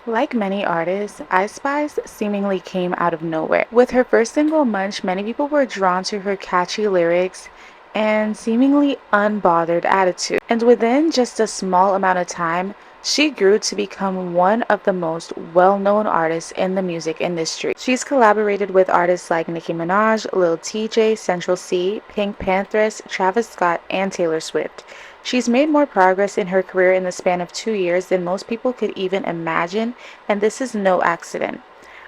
Like many artists, Ice Spice seemingly came out of nowhere. With her first single, Munch, many people were drawn to her catchy lyrics and seemingly unbothered attitude. And within just a small amount of time, she grew to become one of the most well-known artists in the music industry. She's collaborated with artists like Nicki Minaj, Lil TJ, Central C, Pink Panthers, Travis Scott, and Taylor Swift. She's made more progress in her career in the span of 2 years than most people could even imagine, and this is no accident.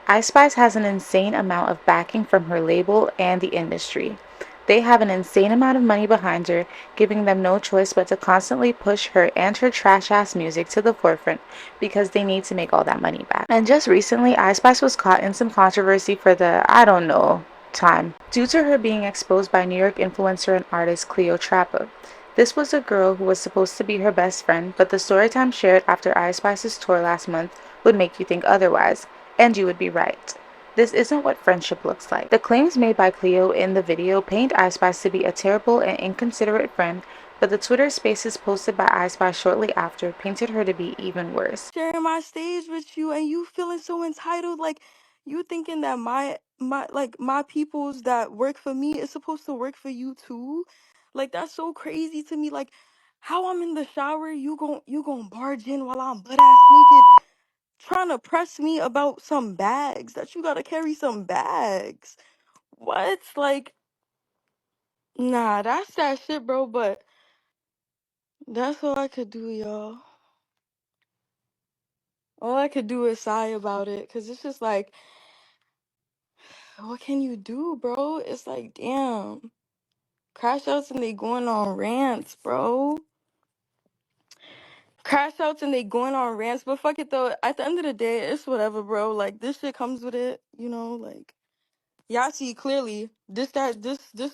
Ice Spice has an insane amount of backing from her label and the industry. They have an insane amount of money behind her, giving them no choice but to constantly push her and her trash ass music to the forefront because they need to make all that money back. And just recently, Ice Spice was caught in some controversy for the, I don't know, time, due to her being exposed by New York influencer and artist Cleo Trapp. This was a girl who was supposed to be her best friend, but the storytime shared after Ice Spice's tour last month would make you think otherwise, and you would be right. This isn't what friendship looks like. The claims made by Cleo in the video paint Ice Spice to be a terrible and inconsiderate friend, but the Twitter spaces posted by Ice Spice shortly after painted her to be even worse. Sharing my stage with you and you feeling so entitled, like you thinking that my peoples that work for me is supposed to work for you too. Like that's so crazy to me. Like how I'm in the shower, you gon' barge in while I'm butt ass naked trying to press me about some bags that you gotta carry some bags. What? Like, nah, that's that shit, bro. But that's all I could do, y'all. All I could do is sigh about it, cause it's just like, what can you do, bro? It's like, damn, crash outs and they going on rants, bro. Crash outs and they going on rants, but fuck it though. At the end of the day, it's whatever, bro. Like this shit comes with it, you know. Like y'all see clearly, this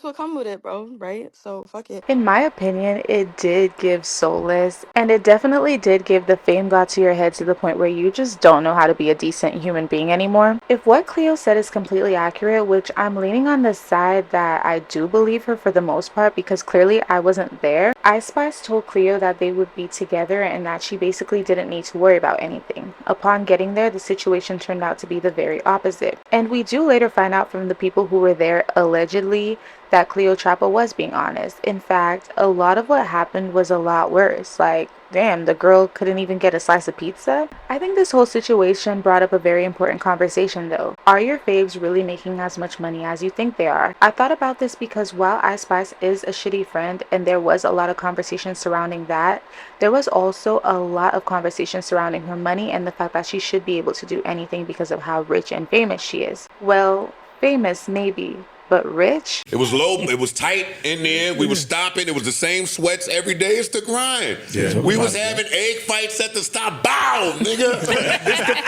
will come with it, bro. Right? So fuck it. In my opinion, it did give soulless, and it definitely did give the fame got to your head to the point where you just don't know how to be a decent human being anymore. If what Cleo said is completely accurate, which I'm leaning on the side that I do believe her for the most part because clearly I wasn't there, Ice Spice told Cleo that they would be together and that she basically didn't need to worry about anything. Upon getting there, the situation turned out to be the very opposite. And we do later find out from the people who were there allegedly that Cleo Trapp was being honest. In fact, a lot of what happened was a lot worse. Like, damn, the girl couldn't even get a slice of pizza? I think this whole situation brought up a very important conversation though. Are your faves really making as much money as you think they are? I thought about this because while Ice Spice is a shitty friend and there was a lot of conversation surrounding that, there was also a lot of conversation surrounding her money and the fact that she should be able to do anything because of how rich and famous she is. Well, famous maybe, but rich? It was low, it was tight in there. We was stopping. It was the same sweats every day. It's the grind. Yeah. We was having egg fights at the stop. Bow, nigga.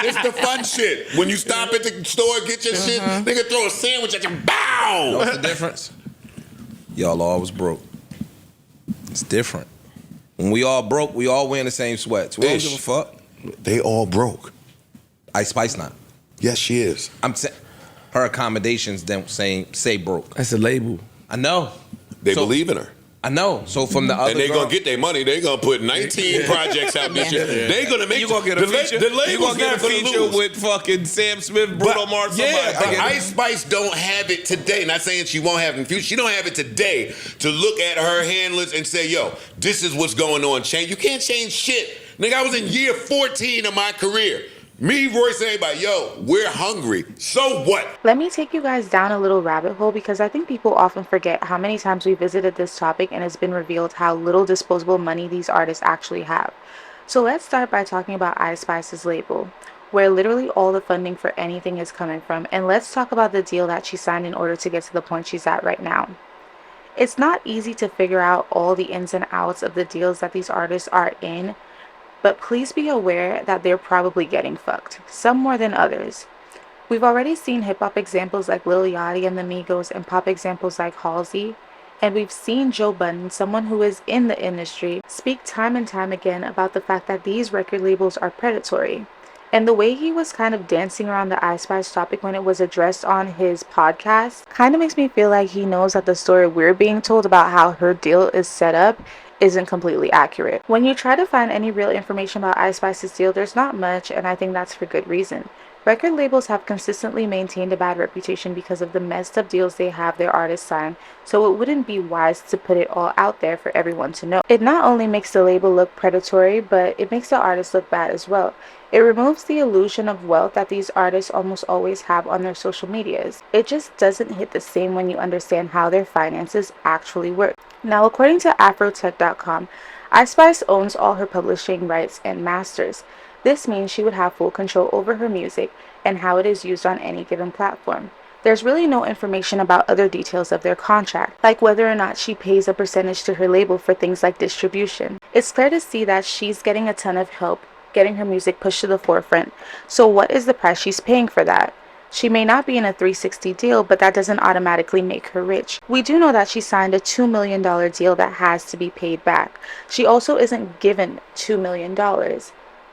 it's the fun shit. When you stop at the store, get your shit, nigga throw a sandwich at you. Bow. What's the difference? Y'all always broke. It's different. When we all broke, we all wearing the same sweats. We don't give a fuck. They all broke. Ice Spice not. Yes, she is. I'm saying her accommodations don't say broke. That's a label. I know. They believe in her. I know. So from the other And they girl, gonna get their money. They gonna put 19 projects out this year. They gonna make you gonna get a feature. The You label's gonna get a not gonna feature lose. with fucking Sam Smith, Bruno Mars. Yeah, but somebody. Ice Spice don't have it today. Not saying she won't have it in the future. She don't have it today to look at her handlers and say, yo, this is what's going on. Change. You can't change shit. Nigga, I was in year 14 of my career. Me, Royce, and everybody, yo, we're hungry. So what? Let me take you guys down a little rabbit hole because I think people often forget how many times we visited this topic and it's been revealed how little disposable money these artists actually have. So let's start by talking about Ice Spice's label, where literally all the funding for anything is coming from, and let's talk about the deal that she signed in order to get to the point she's at right now. It's not easy to figure out all the ins and outs of the deals that these artists are in, but please be aware that they're probably getting fucked, some more than others. We've already seen hip-hop examples like Lil Yachty and the Migos and pop examples like Halsey, and we've seen Joe Budden, someone who is in the industry, speak time and time again about the fact that these record labels are predatory. And the way he was kind of dancing around the Ice Spice topic when it was addressed on his podcast kind of makes me feel like he knows that the story we're being told about how her deal is set up isn't completely accurate. When you try to find any real information about Ice Spice's deal, there's not much, and I think that's for good reason. Record labels have consistently maintained a bad reputation because of the messed up deals they have their artists sign, so it wouldn't be wise to put it all out there for everyone to know. It not only makes the label look predatory, but it makes the artist look bad as well. It removes the illusion of wealth that these artists almost always have on their social medias. It just doesn't hit the same when you understand how their finances actually work. Now, according to Afrotech.com, Ice Spice owns all her publishing rights and masters. This means she would have full control over her music and how it is used on any given platform. There's really no information about other details of their contract, like whether or not she pays a percentage to her label for things like distribution. It's clear to see that she's getting a ton of help getting her music pushed to the forefront, so what is the price she's paying for that? She may not be in a 360 deal, but that doesn't automatically make her rich. We do know that she signed a $2 million deal that has to be paid back. She also isn't given $2 million.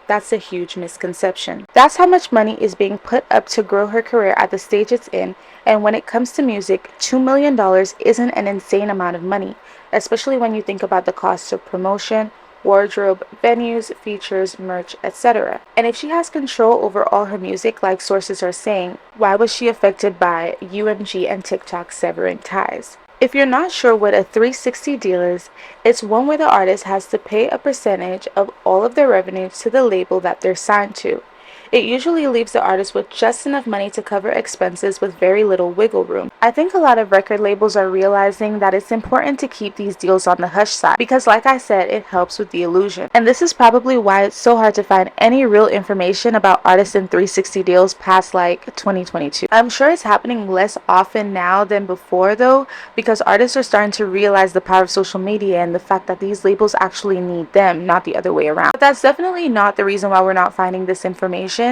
That's a huge misconception. That's how much money is being put up to grow her career at the stage it's in, and when it comes to music, $2 million isn't an insane amount of money, especially when you think about the costs of promotion, wardrobe, venues, features, merch, etc. And if she has control over all her music, like sources are saying, why was she affected by UMG and TikTok severing ties? If you're not sure what a 360 deal is, it's one where the artist has to pay a percentage of all of their revenue to the label that they're signed to. It usually leaves the artist with just enough money to cover expenses with very little wiggle room. I think a lot of record labels are realizing that it's important to keep these deals on the hush side because, like I said, it helps with the illusion. And this is probably why it's so hard to find any real information about artists in 360 deals past like 2022. I'm sure it's happening less often now than before though, because artists are starting to realize the power of social media and the fact that these labels actually need them, not the other way around. But that's definitely not the reason why we're not finding this information,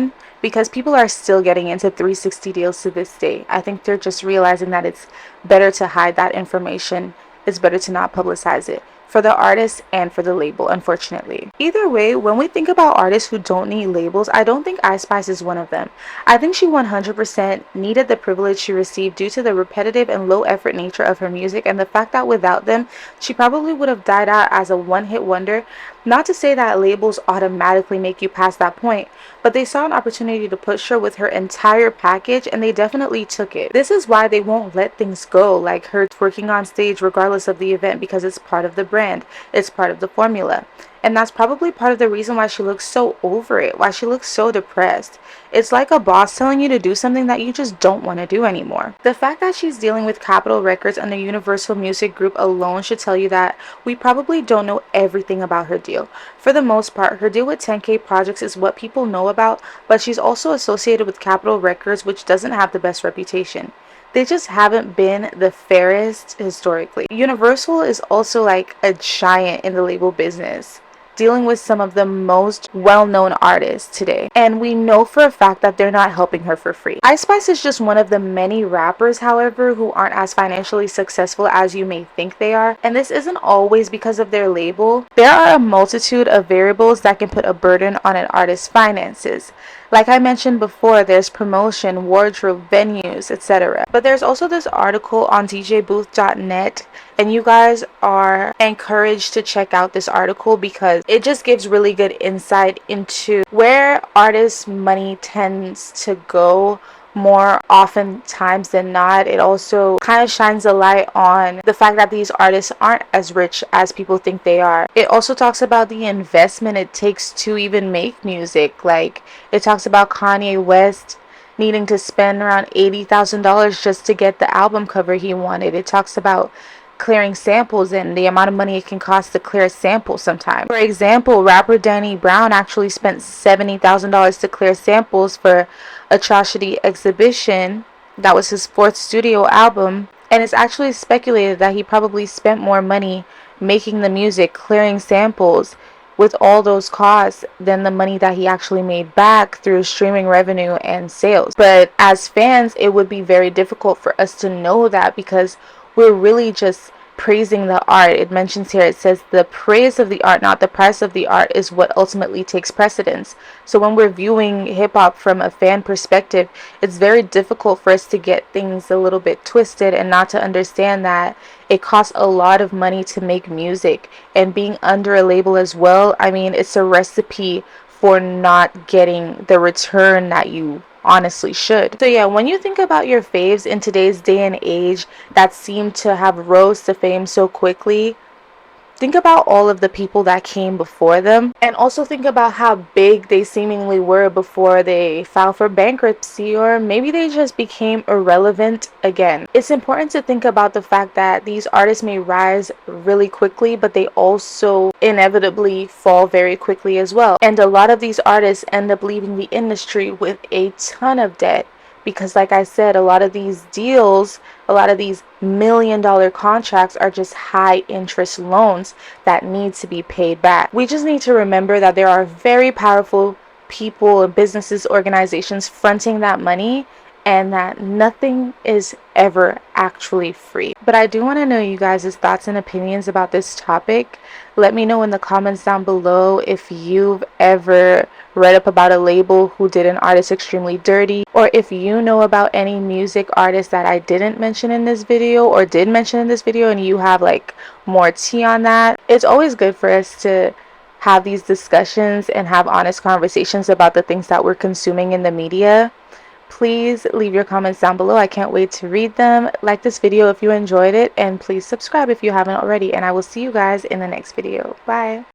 because people are still getting into 360 deals to this day. I think they're just realizing that it's better to hide that information. It's better to not publicize it for the artist and for the label, unfortunately. Either way, when we think about artists who don't need labels, I don't think Ice Spice is one of them. I think she 100% needed the privilege she received due to the repetitive and low effort nature of her music and the fact that without them, she probably would have died out as a one-hit wonder. Not to say that labels automatically make you past that point, but they saw an opportunity to push her with her entire package and they definitely took it. This is why they won't let things go, like her twerking on stage regardless of the event, because it's part of the brand, it's part of the formula. And that's probably part of the reason why she looks so over it, why she looks so depressed. It's like a boss telling you to do something that you just don't want to do anymore. The fact that she's dealing with Capitol Records and the Universal Music Group alone should tell you that we probably don't know everything about her deal. For the most part, her deal with 10K Projects is what people know about, but she's also associated with Capitol Records, which doesn't have the best reputation. They just haven't been the fairest historically. Universal is also like a giant in the label business, dealing with some of the most well-known artists today. And we know for a fact that they're not helping her for free. Ice Spice is just one of the many rappers, however, who aren't as financially successful as you may think they are. And this isn't always because of their label. There are a multitude of variables that can put a burden on an artist's finances. Like I mentioned before, there's promotion, wardrobe, venues, etc. But there's also this article on djbooth.net, and you guys are encouraged to check out this article because it just gives really good insight into where artists' money tends to go more often times than not. It also kind of shines a light on the fact that these artists aren't as rich as people think they are. It also talks about the investment it takes to even make music. Like, it talks about Kanye West needing to spend around $80,000 just to get the album cover he wanted. It talks about clearing samples and the amount of money it can cost to clear a sample sometimes. For example, rapper Danny Brown actually spent $70,000 to clear samples for Atrocity Exhibition. That was his fourth studio album, and it's actually speculated that he probably spent more money making the music, clearing samples, with all those costs than the money that he actually made back through streaming revenue and sales. But as fans, it would be very difficult for us to know that because we're really just praising the art. It mentions here, it says the praise of the art, not the price of the art, is what ultimately takes precedence. So when we're viewing hip hop from a fan perspective, it's very difficult for us to get things a little bit twisted and not to understand that it costs a lot of money to make music, and being under a label as well, I mean, it's a recipe for not getting the return that you honestly should. So yeah, when you think about your faves in today's day and age that seem to have rose to fame so quickly, think about all of the people that came before them, and also think about how big they seemingly were before they filed for bankruptcy, or maybe they just became irrelevant again. It's important to think about the fact that these artists may rise really quickly, but they also inevitably fall very quickly as well. And a lot of these artists end up leaving the industry with a ton of debt, because like I said, a lot of these deals, a lot of these $1 million contracts are just high interest loans that need to be paid back. We just need to remember that there are very powerful people, businesses, organizations fronting that money, and that nothing is ever actually free. But I do want to know you guys' thoughts and opinions about this topic. Let me know in the comments down below if you've ever read up about a label who did an artist extremely dirty, or if you know about any music artists that I didn't mention in this video or did mention in this video and you have like more tea on that. It's always good for us to have these discussions and have honest conversations about the things that we're consuming in the media. Please leave your comments down below. I can't wait to read them. Like this video if you enjoyed it, and please subscribe if you haven't already, and I will see you guys in the next video. Bye.